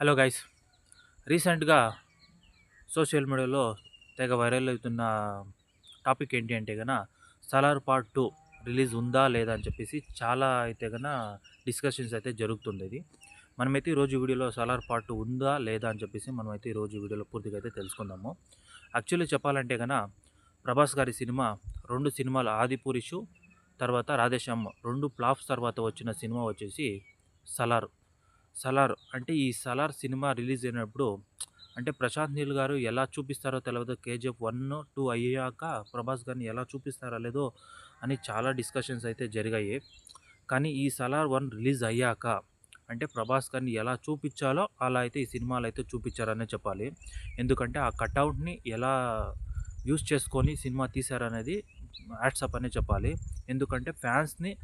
Hello guys. రీసెంట్‌గా social మీడియాలో తెగ వైరల్ అవుతున్న టాపిక్ ఏంటి అంటే 'సలార్ పార్ట్ 2' రిలీజ్ ఉందా? లేదా? అని చెప్పేసి చాలా అయితే డిస్కషన్స్ అయితే జరుగుతుండేది. మనమైతే ఈరోజు వీడియోలో 'సలార్ పార్ట్ 2' ఉందా? లేదా? అని చెప్పేసి మనమైతే ఈరోజు వీడియోలో పూర్తిగా అయితే తెలుసుకుందాము. యాక్చువల్లీ చెప్పాలంటే 'ప్రభాస్' గారి సినిమా 2 సినిమాలు 'ఆదిపురుషు' తర్వాత 'రాధేశ్యామ్' 2 ఫ్లాప్స్ తర్వాత వచ్చిన సినిమా వచ్చేసి 'సలార్'. అంటే ఈ 'సలార్' సినిమా రిలీజ్ అయినప్పుడు అంటే ప్రశాంత్ నీల్ గారు ఎలా చూపిస్తారో తెలవదు. 'కేజీఎఫ్ 1, 2' అయ్యాక ప్రభాస్ గారిని ఎలా చూపిస్తారో లేదో అని చాలా డిస్కషన్స్ అయితే జరిగాయి. కానీ ఈ 'సలార్ 1' రిలీజ్ అయ్యాక అంటే ప్రభాస్ గారిని ఎలా చూపించాలో అలా అయితే ఈ సినిమాలో అయితే చూపించారనే చెప్పాలి. ఎందుకంటే ఆ కటౌట్‌ని ఎలా యూజ్ చేసుకొని సినిమా తీశారనేది హ్యాట్స్ అప్ అనే చెప్పాలి. ఎందుకంటే ఫ్యాన్స్‌ని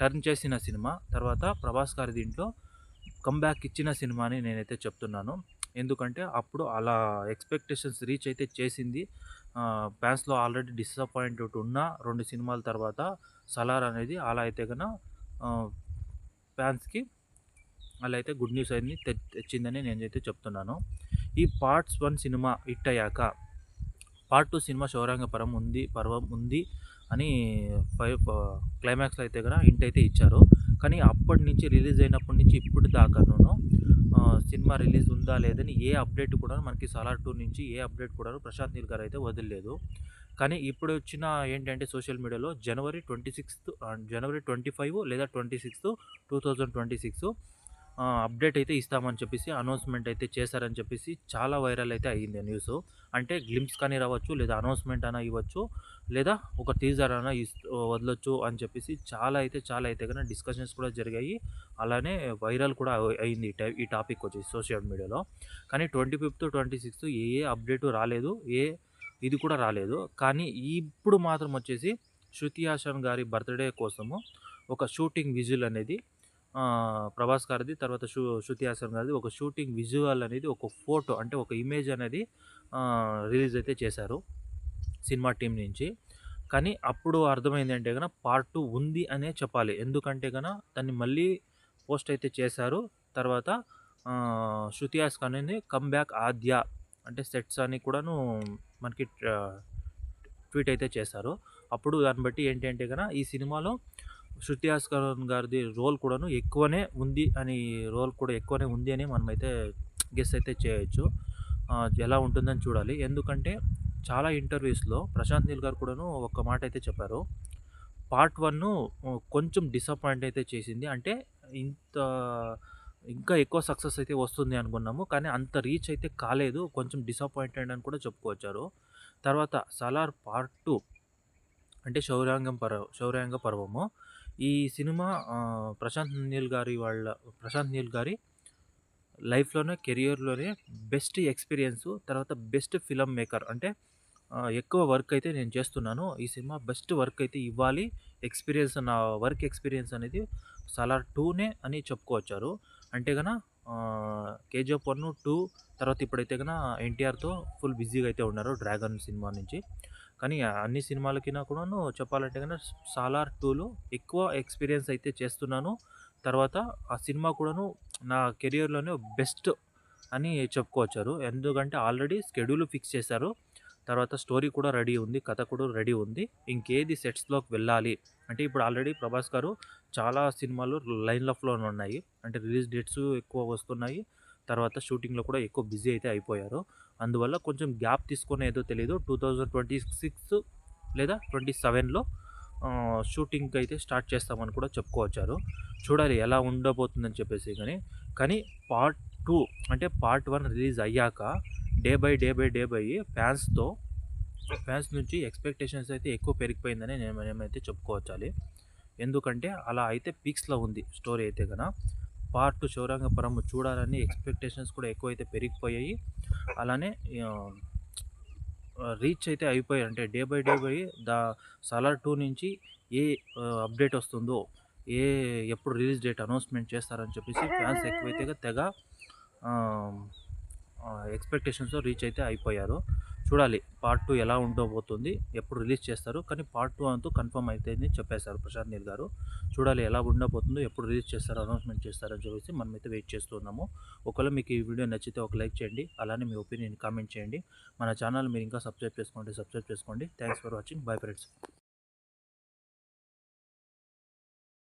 టర్న్ చేసిన సినిమా. తర్వాత ప్రభాస్ గారి దీంట్లో కమ్‌బ్యాక్ ఇచ్చిన సినిమా అని నేనైతే చెప్తున్నాను. ఎందుకంటే అప్పుడు అలా ఎక్స్‌పెక్టేషన్స్ రీచ్ అయితే చేసింది. ఫ్యాన్స్‌లో ఆల్రెడీ డిసప్పాయింటెడ్ ఉన్న 2 సినిమాల తర్వాత 'సలార్' అనేది అలా అయితే ఆహ్, ఫ్యాన్స్‌కి అలా అయితే గుడ్ న్యూస్ అయింది తెచ్చిందని నేనైతే చెప్తున్నాను. ఈ పార్ట్స్ 1 సినిమా హిట్ అయ్యాక పార్ట్ 2 సినిమా 'శౌర్యాంగ పర్వం' ఉంది అని క్లైమాక్స్‌లో అయితే హింట్ అయితే ఇచ్చారు. కానీ అప్పటి నుంచి రిలీజ్ అయినప్పటి నుంచి ఇప్పటి దాకాను సినిమా రిలీజ్ ఉందా లేదని ఏ అప్డేట్ కూడా మనకి 'సలార్ 2' నుంచి ఏ అప్డేట్ కూడాను ప్రశాంత్ నీల్ గారు అయితే వదలలేదు. కానీ ఇప్పుడు వచ్చిన ఏంటంటే సోషల్ మీడియాలో జనవరి 25 లేదా 26, 2026 అప్డేట్ అయితే ఇస్తామని చెప్పేసి అనౌన్స్‌మెంట్ అయితే చేశారని చెప్పేసి చాలా వైరల్ అయితే అయ్యింది ఆ న్యూసు. అంటే గ్లింప్స్ కానీ రావచ్చు, లేదా అనౌన్స్‌మెంట్ అయినా ఇవ్వచ్చు, లేదా ఒక టీజర్ అయినా వదలొచ్చు అని చెప్పేసి చాలా అయితే డిస్కషన్స్ కూడా జరిగాయి. అలానే వైరల్ కూడా అయింది ఈ టాపిక్ వచ్చేసి సోషల్ మీడియాలో. కానీ 25, 26 ఏ అప్డేటు రాలేదు. ఇది కూడా రాలేదు. కానీ ఇప్పుడు మాత్రం వచ్చేసి 'శృతి హాసన్' గారి బర్త్‌డే కోసము ఒక షూటింగ్ విజువల్ అనేది 'ప్రభాస్' గారిది, తర్వాత 'శృతి హాసన్' గారిది ఒక షూటింగ్ విజువల్ అనేది ఒక ఫోటో అంటే ఒక ఇమేజ్ అనేది రిలీజ్ అయితే చేశారు సినిమా టీమ్ నుంచి. కానీ అప్పుడు అర్థమైందంటే పార్ట్ 2 ఉంది అనే చెప్పాలి. ఎందుకంటే దాన్ని మళ్ళీ పోస్ట్ అయితే చేశారు. తర్వాత 'శృతి హాసన్' అనేది కమ్‌బ్యాక్ ఆద్య అంటే సెట్స్ అని కూడాను మనకి ట్వీట్ అయితే చేశారు. అప్పుడు దాన్ని బట్టి ఏంటి అంటే ఈ సినిమాలో 'శృతి హాసన్' గారిది రోల్ కూడా ఎక్కువనే ఉంది అని మనమైతే గెస్ అయితే చేయొచ్చు. ఎలా ఉంటుందని చూడాలి. ఎందుకంటే చాలా ఇంటర్వ్యూస్‌లో ప్రశాంత్ నీల్ గారు కూడాను ఒక మాట అయితే చెప్పారు. పార్ట్ 1 కొంచెం డిసప్పాయింట్ అయితే చేసింది. అంటే ఇంత ఇంకా ఎక్కువ సక్సెస్ అయితే వస్తుంది అనుకున్నాము. కానీ అంత రీచ్ అయితే కాలేదు. కొంచెం డిసప్పాయింటెడ్ అని కూడా చెప్పుకొచ్చారు. తర్వాత 'సలార్ పార్ట్ 2' అంటే 'శౌర్యాంగ పర్వము' ఈ సినిమా ప్రశాంత్ నీల్ గారి లైఫ్‌లోనే, కెరియర్‌లోనే బెస్ట్ ఎక్స్‌పీరియన్స్, తర్వాత బెస్ట్ ఫిల్మ్ మేకర్ అంటే ఎక్కువ వర్క్ అయితే నేను చేస్తున్నాను. ఈ సినిమా బెస్ట్ వర్క్ అయితే ఇవ్వాలి. నా వర్క్ ఎక్స్‌పీరియన్స్ అనేది 'సలార్ 2'నే అని చెప్పుకొచ్చారు. అంటే 'కేజీఎఫ్ 1, 2' తర్వాత ఇప్పుడైతే ఎన్టీఆర్‌తో ఫుల్ బిజీగా అయితే ఉన్నారు 'డ్రాగన్' సినిమా నుంచి. కానీ అన్ని సినిమాలకినా కూడాను చెప్పాలంటే 'సాలార్ 2'లో ఎక్కువ ఎక్స్‌పీరియన్స్ అయితే చేస్తున్నాను. తర్వాత ఆ సినిమా కూడాను నా కెరియర్‌లోనే బెస్ట్ అని చెప్పుకొచ్చారు. ఎందుకంటే ఆల్రెడీ షెడ్యూల్ ఫిక్స్ చేశారు. తర్వాత స్టోరీ కూడా రెడీ ఉంది. కథ కూడా రెడీ ఉంది. ఇంకేది సెట్స్‌లోకి వెళ్ళాలి అంటే ఇప్పుడు ఆల్రెడీ 'ప్రభాస్' గారు చాలా సినిమాలు లైన్‌లోనే ఉన్నాయి. అంటే రిలీజ్ డేట్స్ ఎక్కువ వస్తున్నాయి. తర్వాత షూటింగ్‌లో కూడా ఎక్కువ బిజీ అయితే అయిపోయారు. అందువల్ల కొంచెం గ్యాప్ తీసుకొని ఏదో తెలీదు 2026 లేదా 27లో షూటింగ్‌కి అయితే స్టార్ట్ చేస్తామని కూడా చెప్పుకొచ్చారు. చూడాలి ఎలా ఉండబోతుందని చెప్పేసి కానీ పార్ట్ 2 అంటే పార్ట్ 1 రిలీజ్ అయ్యాక డే బై ఫ్యాన్స్ నుంచి ఎక్స్‌పెక్టేషన్స్ అయితే ఎక్కువ పెరిగిపోయిందని మేమైతే చెప్పుకోవచ్చాలి. ఎందుకంటే అలా అయితే పీక్స్‌లో ఉంది స్టోరీ అయితే పార్ట్ 2 శౌర్యాంగపురం చూడాలని ఎక్స్‌పెక్టేషన్స్ కూడా ఎక్కువైతే పెరిగిపోయాయి. అలానే ఆహ్, రీచ్ అయితే అయిపోయాయి. అంటే డే బై ద 'సలార్ 2' నుంచి ఏ అప్డేట్ వస్తుందో, ఎప్పుడు రిలీజ్ డేట్ అనౌన్స్‌మెంట్ చేస్తారని చెప్పేసి ఫ్యాన్స్ ఎక్కువైతే తెగ ఆహ్, ఎక్స్‌పెక్టేషన్స్‌తో రీచ్ అయితే అయిపోయారు. చూడాలి పార్ట్ 2 ఎలా ఉండబోతుంది, ఎప్పుడు రిలీజ్ చేస్తారు. కానీ పార్ట్ 2 అంటూ కన్ఫర్మ్ అయితేని చెప్పేశారు ప్రశాంత్ నీల్ గారు. చూడాలి ఎలా ఉండబోతుందో, ఎప్పుడు రిలీజ్ చేస్తారో, అనౌన్స్‌మెంట్ చేస్తారని చెప్పేసి మనమైతే వెయిట్ చేస్తూ ఉన్నాము. ఒకవేళ మీకు ఈ వీడియో నచ్చితే ఒక లైక్ చేయండి. అలానే మీ ఒపీనియన్ కామెంట్ చేయండి. మన ఛానల్ మీరు ఇంకా సబ్స్క్రైబ్ చేసుకోండి. Thanks for watching. Bye friends.